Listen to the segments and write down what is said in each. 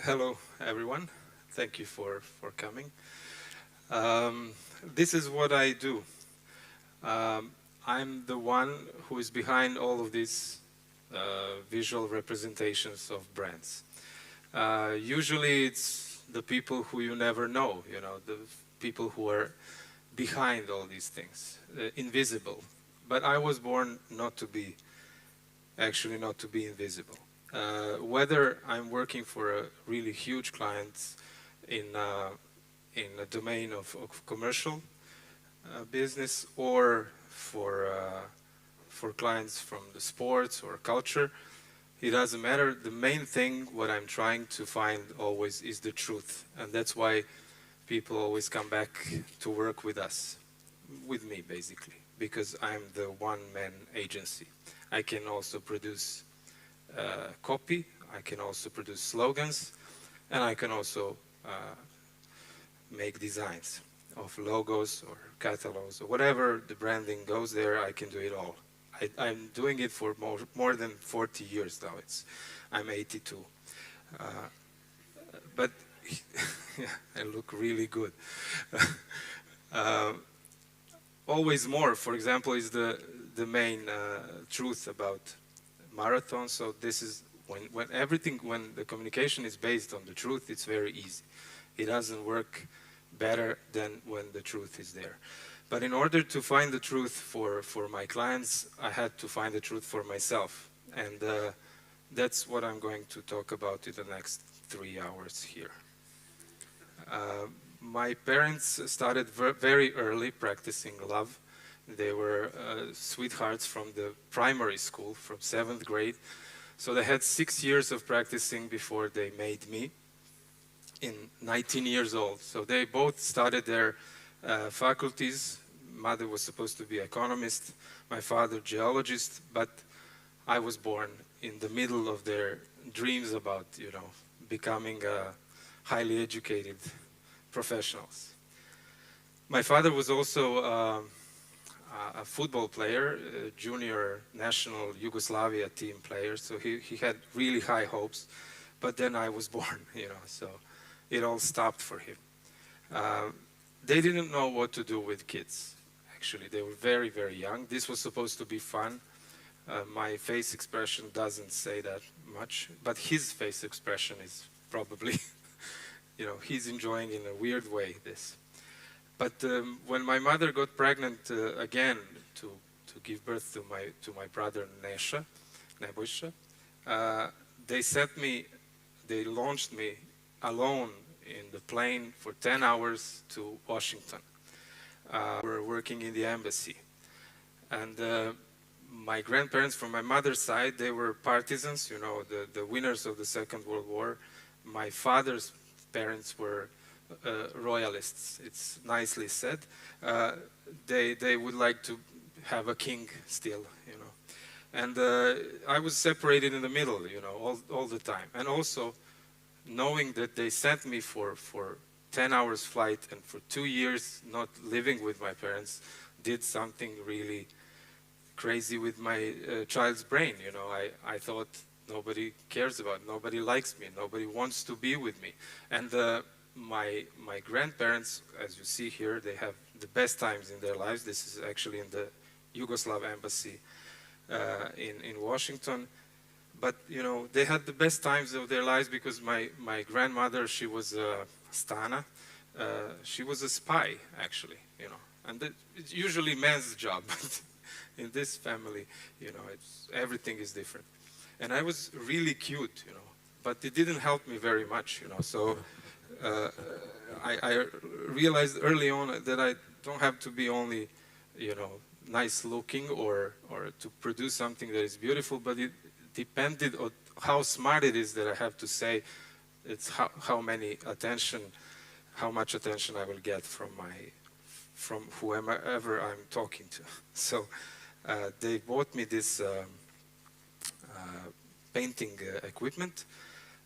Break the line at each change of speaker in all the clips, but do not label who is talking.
Hello, everyone. Thank you for coming. This is what I do. I'm the one who is behind all of these visual representations of brands. Usually it's the people who you never know, the people who are behind all these things, invisible. But I was born not to be invisible. Whether I'm working for a really huge client in a domain of commercial business, or for clients from the sports or culture, it doesn't matter. The main thing, what I'm trying to find always, is the truth, and that's why people always come back to work with us, with me basically, because I'm the one-man agency. I can also produce copy, I can also produce slogans, and I can also make designs of logos or catalogs or whatever the branding goes there. I can do it all. I'm doing it for more than 40 years now. I'm 82. But yeah, I look really good. Always more, for example, is the main truth about marathon. So this is when the communication is based on the truth, it's very easy. It doesn't work better than when the truth is there. But in order to find the truth for my clients, I had to find the truth for myself. And that's what I'm going to talk about in the next 3 hours here. My parents started very early practicing love. They were sweethearts from the primary school, from 7th grade. So they had 6 years of practicing before they made me in 19 years old. So they both started their faculties. Mother was supposed to be economist, my father geologist, but I was born in the middle of their dreams about, becoming highly educated professionals. My father was also a football player, a junior national Yugoslavia team player, so he had really high hopes. But then I was born, so it all stopped for him. They didn't know what to do with kids, actually. They were very, very young. This was supposed to be fun. My face expression doesn't say that much, but his face expression is probably, he's enjoying in a weird way this. But when my mother got pregnant again to give birth to my brother Nebojša, they launched me alone in the plane for 10 hours to Washington. We were working in the embassy. And my grandparents from my mother's side, they were partisans, the winners of the Second World War. My father's parents were royalists, it's nicely said. They would like to have a king still, And I was separated in the middle, all the time. And also, knowing that they sent me for 10 hours flight and for 2 years not living with my parents did something really crazy with my child's brain. I thought nobody cares about, nobody likes me, nobody wants to be with me. And my grandparents, as you see here, they have the best times in their lives. This is actually in the Yugoslav embassy in Washington. But, they had the best times of their lives because my grandmother, she was Stana. She was a spy, actually, And it's usually men's job, but in this family, everything is different. And I was really cute, but it didn't help me very much, So I realized early on that I don't have to be only, nice looking or to produce something that is beautiful, but it depended on how smart it is that I have to say. It's how much attention I will get from whoever I'm talking to. So they bought me this painting equipment,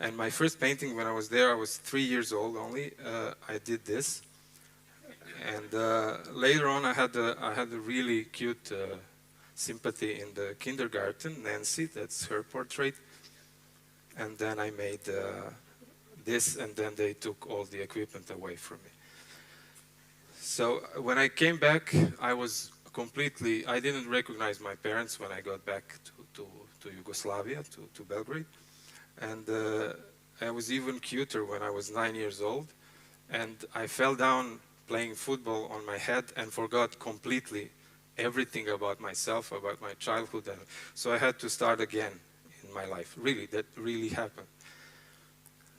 and my first painting when I was there, I was 3 years old only. I did this, and later on I had a really cute sympathy in the kindergarten, Nancy, that's her portrait. And then I made this, and then they took all the equipment away from me. So when I came back, I was completely, I didn't recognize my parents when I got back to Yugoslavia, to Belgrade. And I was even cuter when I was 9 years old. And I fell down playing football on my head and forgot completely everything about myself, about my childhood. And so I had to start again in my life. Really, that really happened.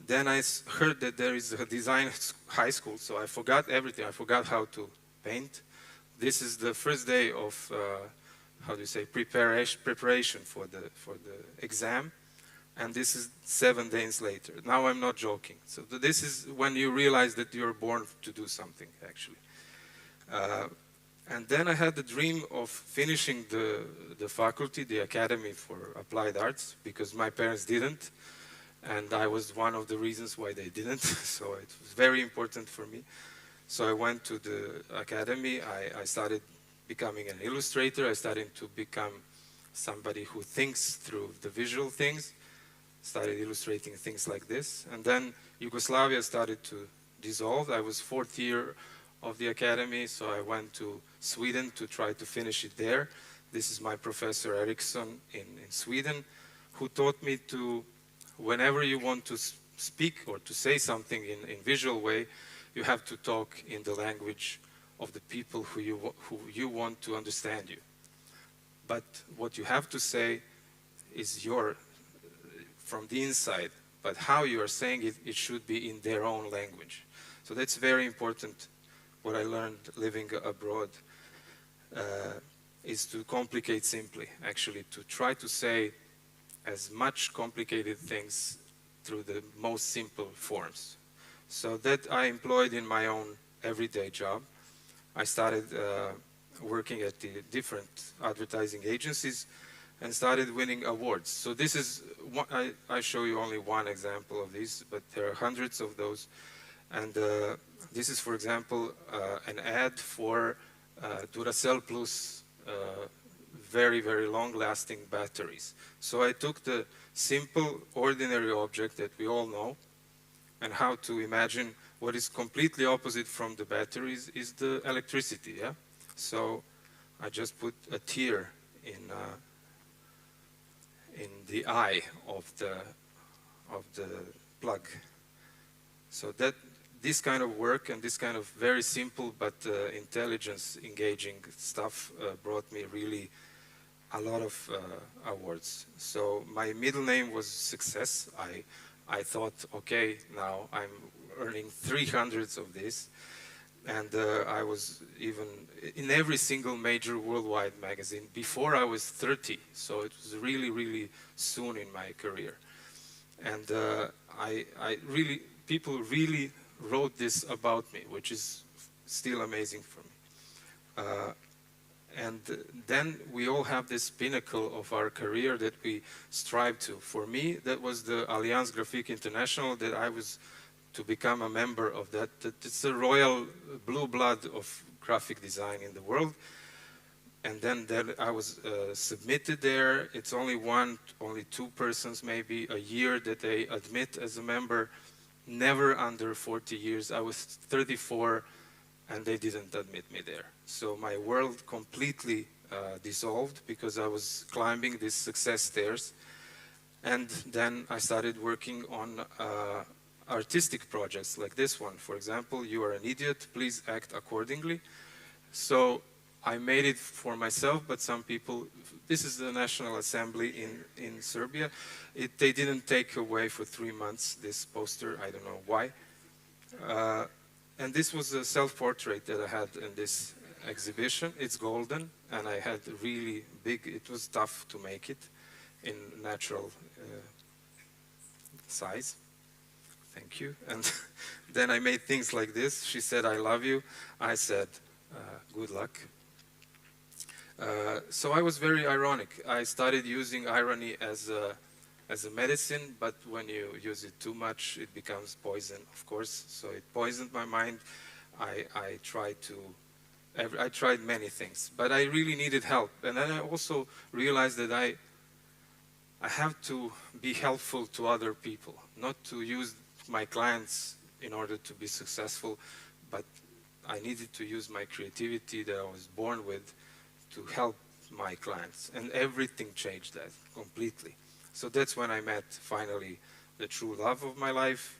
Then I heard that there is a design high school, so I forgot everything. I forgot how to paint. This is the first day of, how do you say, preparation for the exam. And this is 7 days later. Now I'm not joking. So this is when you realize that you're born to do something, actually. And then I had the dream of finishing the faculty, the Academy for Applied Arts, because my parents didn't. And I was one of the reasons why they didn't. So it was very important for me. So I went to the academy. I started becoming an illustrator. I started to become somebody who thinks through the visual things. Started illustrating things like this. And then Yugoslavia started to dissolve. I was 4th year of the academy, so I went to Sweden to try to finish it there. This is my professor Eriksson in Sweden, who taught me to, whenever you want to speak or to say something in visual way, you have to talk in the language of the people who you want to understand you. But what you have to say is from the inside, but how you are saying it, it should be in their own language. So that's very important. What I learned living abroad is to complicate simply, actually, to try to say as much complicated things through the most simple forms. So that I employed in my own everyday job. I started working at the different advertising agencies and started winning awards. So this is, I show you only one example of this, but there are hundreds of those. And this is, for example, an ad for Duracell Plus very, very long-lasting batteries. So I took the simple, ordinary object that we all know, and how to imagine what is completely opposite from the batteries is the electricity, yeah? So I just put a tear in the eye of the plug. So that this kind of work and this kind of very simple but intelligence engaging stuff brought me really a lot of awards. So my middle name was Success. I thought, okay, now I'm earning 300s of this. And I was even in every single major worldwide magazine before I was 30. So it was really, really soon in my career. And people really wrote this about me, which is still amazing for me. And then we all have this pinnacle of our career that we strive to. For me, that was the Allianz Graphique International, that I was to become a member of that. It's the royal blue blood of graphic design in the world. And then I was submitted there. It's only 2 persons maybe a year that they admit as a member, never under 40 years. I was 34 and they didn't admit me there. So my world completely dissolved because I was climbing these success stairs. And then I started working on artistic projects like this one. For example, You Are an Idiot, Please Act Accordingly. So I made it for myself, but some people, this is the National Assembly in Serbia. They didn't take away for 3 months this poster, I don't know why. And this was a self-portrait that I had in this exhibition. It's golden, and I had really big, it was tough to make it in natural size. Thank you. And then I made things like this. She said, I love you. I said, good luck. So I was very ironic. I started using irony as a medicine, but when you use it too much, it becomes poison, of course. So it poisoned my mind. I tried many things, but I really needed help. And then I also realized that I have to be helpful to other people, not to use my clients in order to be successful, but I needed to use my creativity that I was born with to help my clients. And everything changed that completely. So that's when I met finally the true love of my life.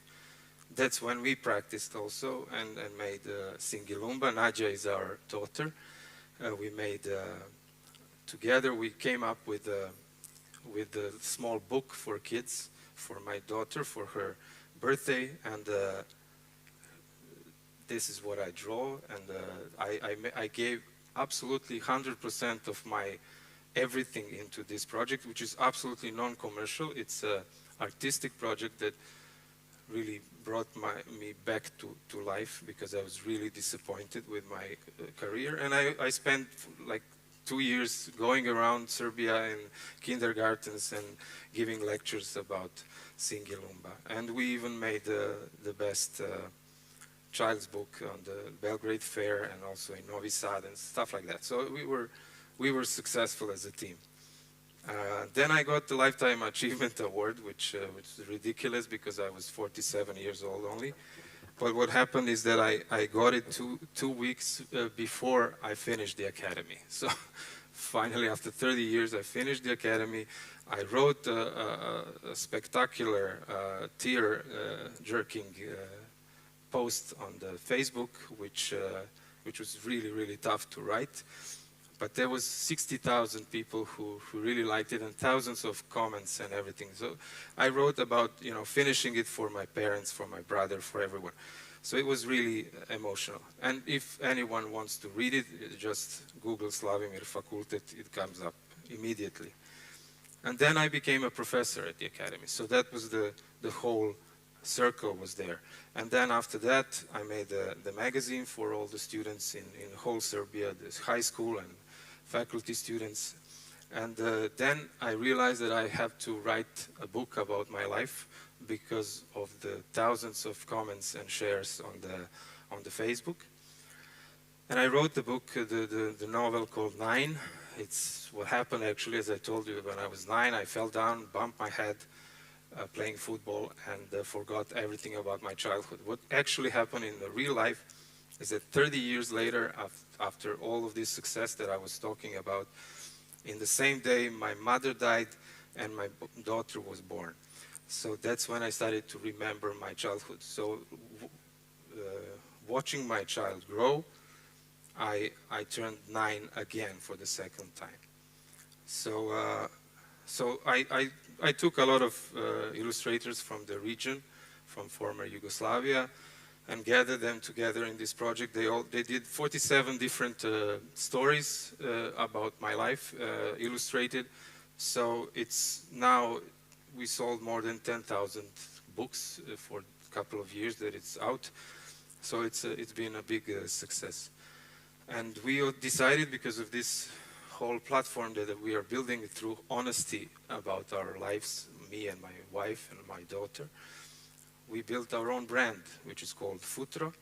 That's when we practiced also and made Singilumba. Nadia is our daughter. We made, together we came up with a small book for kids, for my daughter, for her birthday, and this is what I draw, and I gave absolutely 100% of my everything into this project, which is absolutely non-commercial. It's an artistic project that really brought me back to life, because I was really disappointed with my career. And I spent like 2 years going around Serbia in kindergartens and giving lectures about Singilumba. And we even made the best child's book on the Belgrade Fair and also in Novi Sad and stuff like that. So we were successful as a team. Then I got the Lifetime Achievement Award, which is ridiculous because I was 47 years old only. But what happened is that I got it two weeks before I finished the academy. So finally, after 30 years, I finished the academy. I wrote a spectacular tear-jerking post on the Facebook, which was really, really tough to write. But there was 60,000 people who really liked it, and thousands of comments and everything. So I wrote about, finishing it for my parents, for my brother, for everyone. So it was really emotional. And if anyone wants to read it, just Google Slavimir Fakultet, it comes up immediately. And then I became a professor at the academy. So that was the whole circle was there. And then after that, I made the magazine for all the students in whole Serbia, this high school and faculty students. And then I realized that I have to write a book about my life because of the thousands of comments and shares on the Facebook. And I wrote the book, the novel called 9. It's what happened actually, as I told you, when I was 9, I fell down, bumped my head playing football, and forgot everything about my childhood. What actually happened in the real life is that 30 years later, after all of this success that I was talking about, in the same day, my mother died and my daughter was born. So that's when I started to remember my childhood. So watching my child grow, I turned 9 again for the second time. So I took a lot of illustrators from the region, from former Yugoslavia, and gathered them together in this project. They did 47 different stories about my life, illustrated. So it's now, we sold more than 10,000 books for a couple of years that it's out. So it's been a big success. And we decided, because of this whole platform that we are building through honesty about our lives, me and my wife and my daughter, we built our own brand, which is called Futro.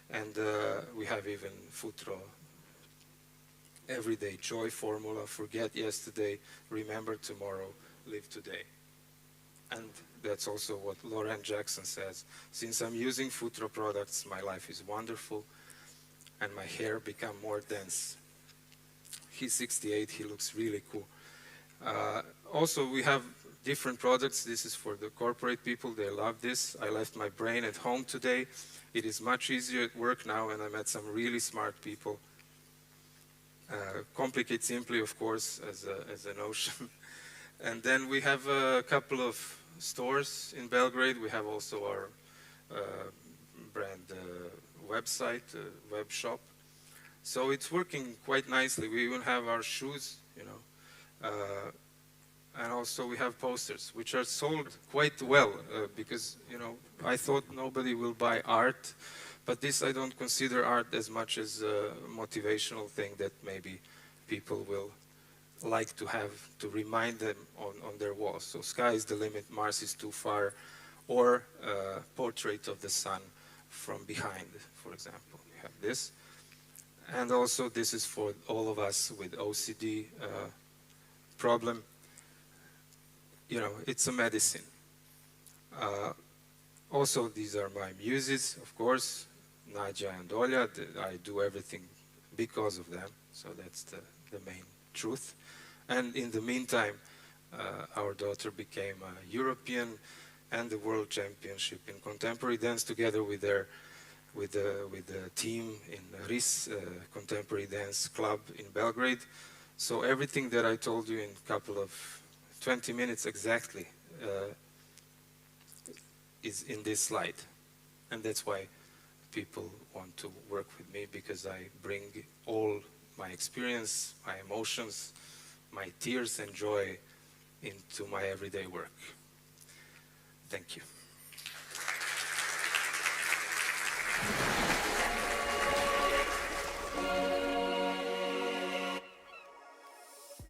And we have even Futro Everyday Joy Formula: forget yesterday, remember tomorrow, live today. And that's also what Lauren Jackson says. Since I'm using Futro products, my life is wonderful and my hair become more dense. He's 68, he looks really cool. Also, we have different products. This is for the corporate people, they love this. I left my brain at home today. It is much easier at work now, and I met some really smart people. Complicate Simply, of course, as an ocean. And then we have a couple of stores in Belgrade. We have also our brand website, web shop. So it's working quite nicely. We even have our shoes, and also we have posters, which are sold quite well, because, I thought nobody will buy art, but this I don't consider art as much as a motivational thing that maybe people will like to have to remind them on their walls. So sky is the limit, Mars is too far, or portrait of the sun from behind, for example. We have this. And also this is for all of us with OCD problem. It's a medicine. Also, these are my muses, of course, Nadia and Olya. I do everything because of them, so that's the main truth. And in the meantime, our daughter became a European and the World Championship in contemporary dance together with the team in RIS, Contemporary Dance Club in Belgrade. So everything that I told you in a couple of 20 minutes exactly is in this slide. And that's why people want to work with me, because I bring all my experience, my emotions, my tears and joy into my everyday work. Thank you.